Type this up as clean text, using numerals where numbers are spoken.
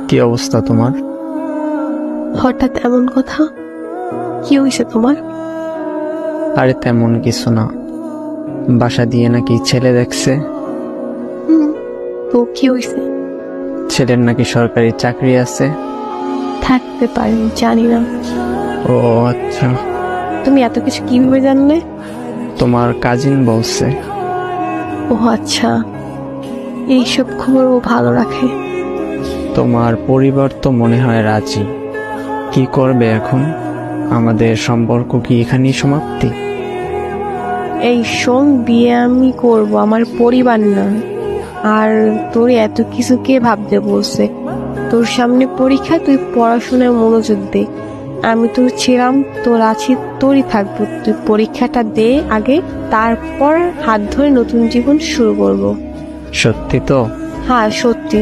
কি অবস্থা তোমার? হঠাৎ এমন কথা? কি হয়েছে তোমার? আরে তেমন কিছু না, বাসা দিয়ে নাকি ছেলে দেখছে। তো কি হয়েছে? ছেলের নাকি সরকারি চাকরি আছে। থাকতে পারে, জানি না। ও আচ্ছা, তুমি এত কিছু কিভাবে জানলে? তোমার কাজিন বলছে। ও আচ্ছা, এইসব খবর ও ভালো রাখে। তোমার পরিবার তো মনে হয় রাজি। কি করবে এখন? আমাদের সম্পর্ক কি এখানেই সমাপ্তি? এই শোন, বিয়ে আমি করব, আমার পরিবার না। আর তোর এত কিছু কে ভাবতে বলছে? তোর সামনে পরীক্ষা, তুই পড়াশোনায় মনোযোগ দে। আমি তোর ছিলাম, তোর আছি, তোরই থাকবো। তুই পরীক্ষাটা দে আগে, তারপর হাত ধরে নতুন জীবন শুরু করব। সত্যি তো? হ্যাঁ সত্যি।